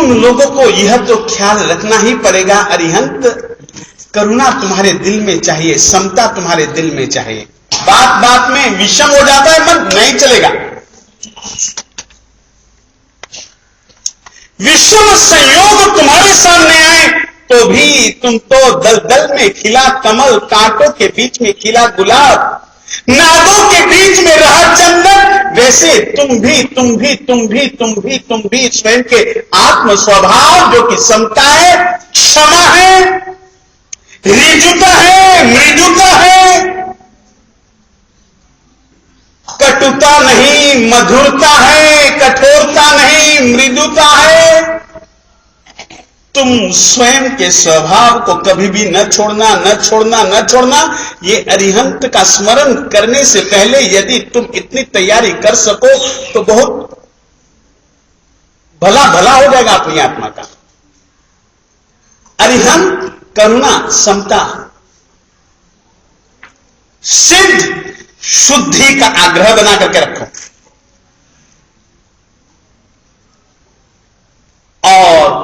तुम लोगों को यह तो ख्याल रखना ही पड़ेगा अरिहंत, करुणा तुम्हारे दिल में चाहिए, समता तुम्हारे दिल में चाहिए। बात बात में विषम हो जाता है मन, नहीं चलेगा। विषम संयोग तुम्हारे सामने आए तो भी तुम तो दलदल में खिला कमल, कांटों के बीच में खिला गुलाब, नागों के बीच में रहा चंदन, वैसे तुम भी स्वयं के आत्म स्वभाव जो कि समता है, क्षमा है, ऋजुता है, मृदुता है, कटुता नहीं मधुरता है, कठोरता नहीं मृदुता है। तुम स्वयं के स्वभाव को कभी भी न छोड़ना, न छोड़ना, न छोड़ना। ये अरिहंत का स्मरण करने से पहले यदि तुम इतनी तैयारी कर सको तो बहुत भला भला हो जाएगा अपनी आत्मा का। अरिहंत, करुणा, समता, सिद्ध, शुद्धि का आग्रह बना करके रखो। और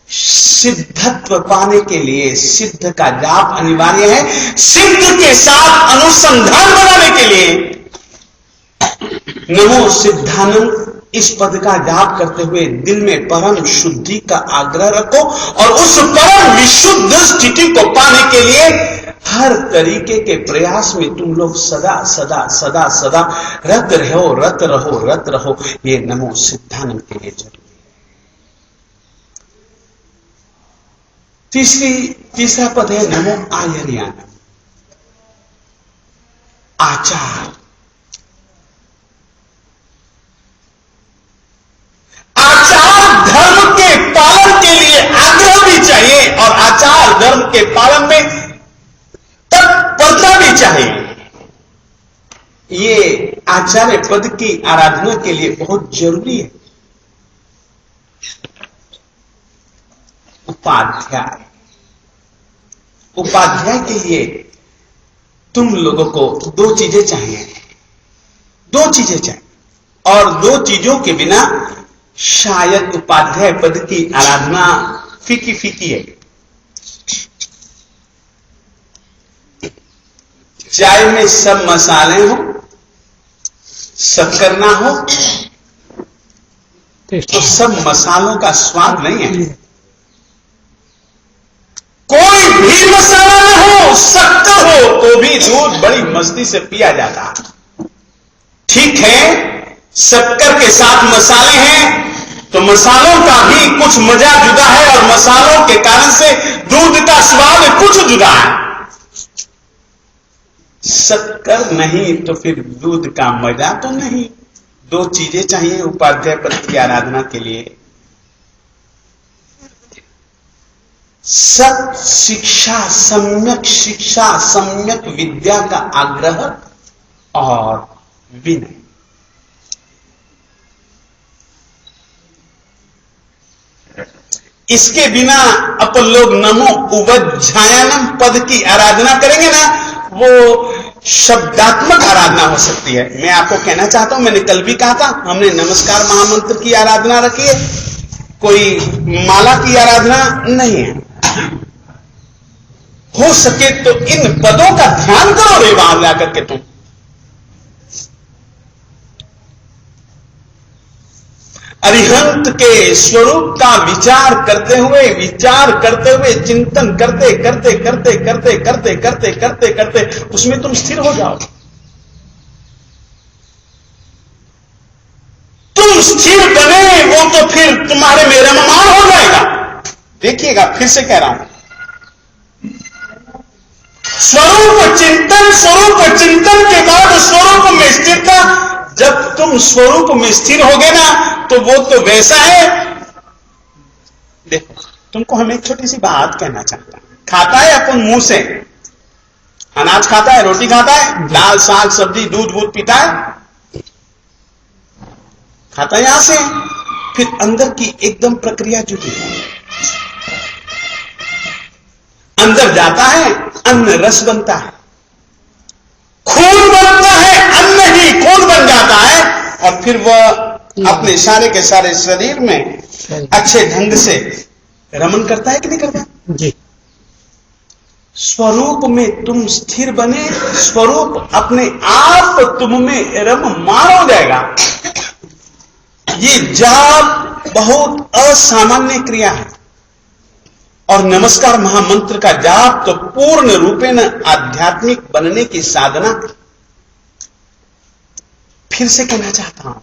सिद्धत्व पाने के लिए सिद्ध का जाप अनिवार्य है। सिद्ध के साथ अनुसंधान बनाने के लिए नमो सिद्धानंद इस पद का जाप करते हुए दिल में परम शुद्धि का आग्रह रखो और उस परम विशुद्ध स्थिति को पाने के लिए हर तरीके के प्रयास में तुम लोग सदा सदा सदा सदा रत रहो, रत रहो, रत रहो। ये नमो सिद्धानंद के लिए जरूरी। तीसरा पद है नमो आयर्यान, आचार। आचार धर्म के पालन के लिए आग्रह भी चाहिए और आचार धर्म के पालन में तत्परता भी चाहिए। ये आचार्य पद की आराधना के लिए बहुत जरूरी है। उपाध्याय, उपाध्याय के लिए तुम लोगों को दो चीजें चाहिए, दो चीजें चाहिए और दो चीजों के बिना शायद उपाध्याय पद की आराधना फीकी फीकी है। चाय में सब मसाले हो, शक्कर ना हो तो सब मसालों का स्वाद नहीं है। कोई भी मसाला ना हो, शक्कर हो तो भी दूध बड़ी मस्ती से पिया जाता है। ठीक है, शक्कर के साथ मसाले हैं तो मसालों का भी कुछ मजा जुदा है और मसालों के कारण से दूध का स्वाद कुछ जुदा है। शक्कर नहीं तो फिर दूध का मजा तो नहीं। दो चीजें चाहिए उपाध्याय पद की आराधना के लिए, सत शिक्षा, सम्यक विद्या का आग्रह और विनय। इसके बिना अपन लोग नमो उवज्झायनम पद की आराधना करेंगे ना, वो शब्दात्मक आराधना हो सकती है। मैं आपको कहना चाहता हूं, मैंने कल भी कहा था, हमने नमस्कार महामंत्र की आराधना रखी है, कोई माला की आराधना नहीं है। हो सके तो इन पदों का ध्यान करो रे वहां जाकर के तुम। अरिहंत के स्वरूप का विचार करते हुए चिंतन करते उसमें तुम स्थिर हो जाओ। तुम स्थिर बने वो तो फिर तुम्हारे में रममान हो जाएगा। देखिएगा, फिर से कह रहा हूं, स्वरूप चिंतन के बाद स्वरूप में स्थिरता। जब तुम स्वरूप में स्थिर होगे ना तो वो तो वैसा है। देखो, तुमको हम एक छोटी सी बात कहना चाहता हूं। खाता है अपन मुंह से, अनाज खाता है, रोटी खाता है, दाल साग सब्जी दूध वूध पीता है, खाता है यहां से। फिर अंदर की एकदम प्रक्रिया जुटी है, अंदर जाता है, अन्न रस बनता है, खून बनता है, अन्न ही खून बन जाता है और फिर वह अपने सारे के सारे शरीर में अच्छे ढंग से रमन करता है कि नहीं करता जी। स्वरूप में तुम स्थिर बने, स्वरूप अपने आप तुम में रम मान हो जाएगा। ये जाप बहुत असामान्य क्रिया है और नमस्कार महामंत्र का जाप तो पूर्ण रूपेण आध्यात्मिक बनने की साधना है। फिर से कहना चाहता हूं,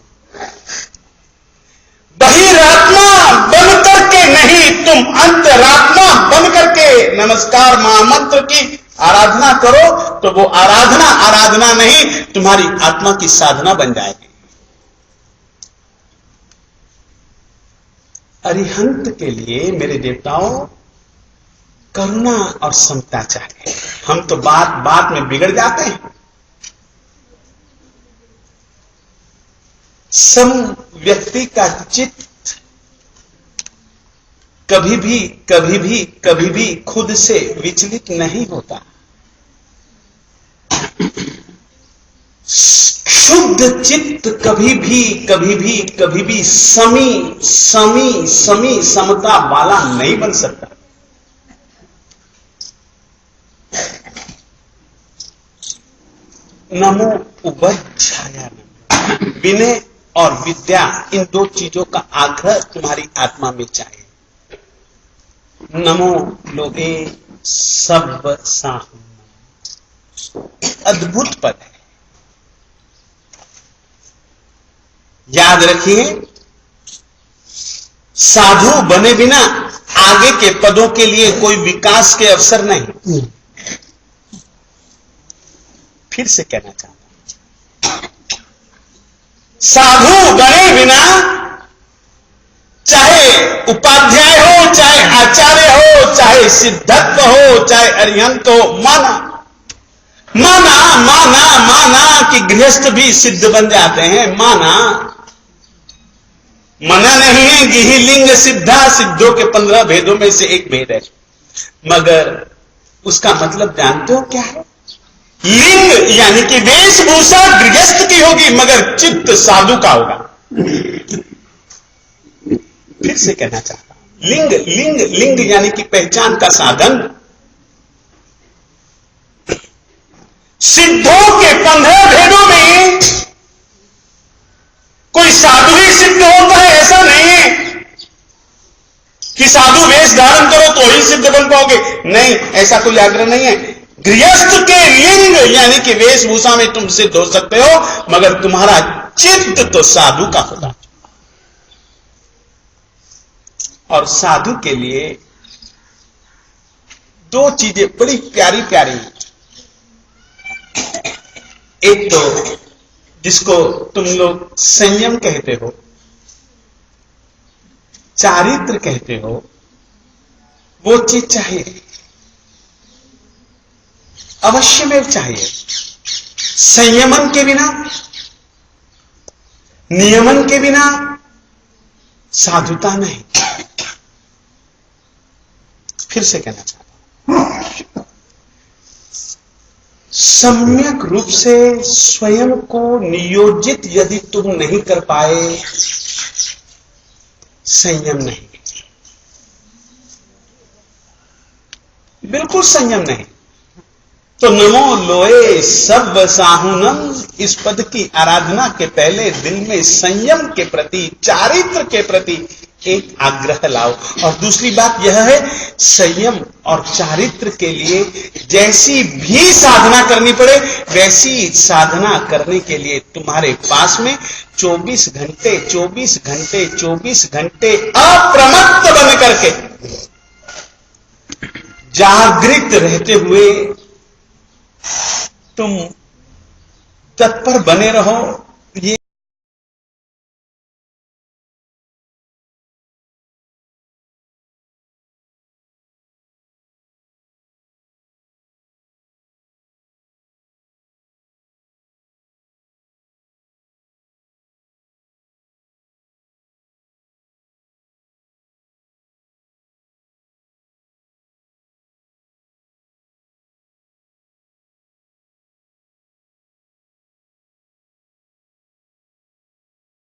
बहिरात्मा बन करके नहीं, तुम अंतरात्मा बन करके नमस्कार महामंत्र की आराधना करो तो वो आराधना नहीं, तुम्हारी आत्मा की साधना बन जाएगी। अरिहंत के लिए मेरे देवताओं करुणा और समता चाहिए। हम तो बात में बिगड़ जाते हैं। सम व्यक्ति का चित्त कभी भी खुद से विचलित नहीं होता। शुद्ध चित्त कभी भी समता वाला नहीं बन सकता। नमो उपध्याय, विनय और विद्या, इन दो चीजों का आग्रह तुम्हारी आत्मा में चाहिए। नमो लोके सब साहु, अद्भुत पद है, याद रखिए। साधु बने बिना आगे के पदों के लिए कोई विकास के अवसर नहीं। फिर से कहना चाहता हूं, साधु बने बिना चाहे उपाध्याय हो, चाहे आचार्य हो, चाहे सिद्धत्व हो, चाहे अरिहंत हो, माना कि गृहस्थ भी सिद्ध बन जाते हैं। मना नहीं है कि ही लिंग सिद्धा, सिद्धों के 15 भेदों में से एक भेद है, मगर उसका मतलब जानते हो क्या है? लिंग यानी कि वेशभूषा गृहस्थ की होगी मगर चित्त साधु का होगा। फिर से कहना चाहता हूं, लिंग यानी कि पहचान का साधन। सिद्धों के 15 भेदों में कोई साधु ही सिद्ध होता है ऐसा नहीं है कि साधु वेश धारण करो तो ही सिद्ध बन पाओगे, नहीं, ऐसा कोई आग्रह नहीं है। गृहस्थ के लिंग यानी कि वेशभूषा में तुम सिद्ध हो सकते हो मगर तुम्हारा चित्त तो साधु का होगा। और साधु के लिए दो चीजें बड़ी प्यारी प्यारी हैं। एक तो जिसको तुम लोग संयम कहते हो, चारित्र कहते हो, वो चीज चाहिए, अवश्य में चाहिए। संयमन के बिना, नियमन के बिना साधुता नहीं। फिर से कहना चाहता हूं, सम्यक रूप से स्वयं को नियोजित यदि तुम नहीं कर पाए, संयम नहीं, बिल्कुल संयम नहीं, तो नमो लोए सब साहुनम, इस पद की आराधना के पहले दिल में संयम के प्रति, चारित्र के प्रति एक आग्रह लाओ। और दूसरी बात यह है, संयम और चारित्र के लिए जैसी भी साधना करनी पड़े वैसी साधना करने के लिए तुम्हारे पास में 24 घंटे अप्रमत्त बन करके, जागृत रहते हुए तुम तत्पर बने रहो।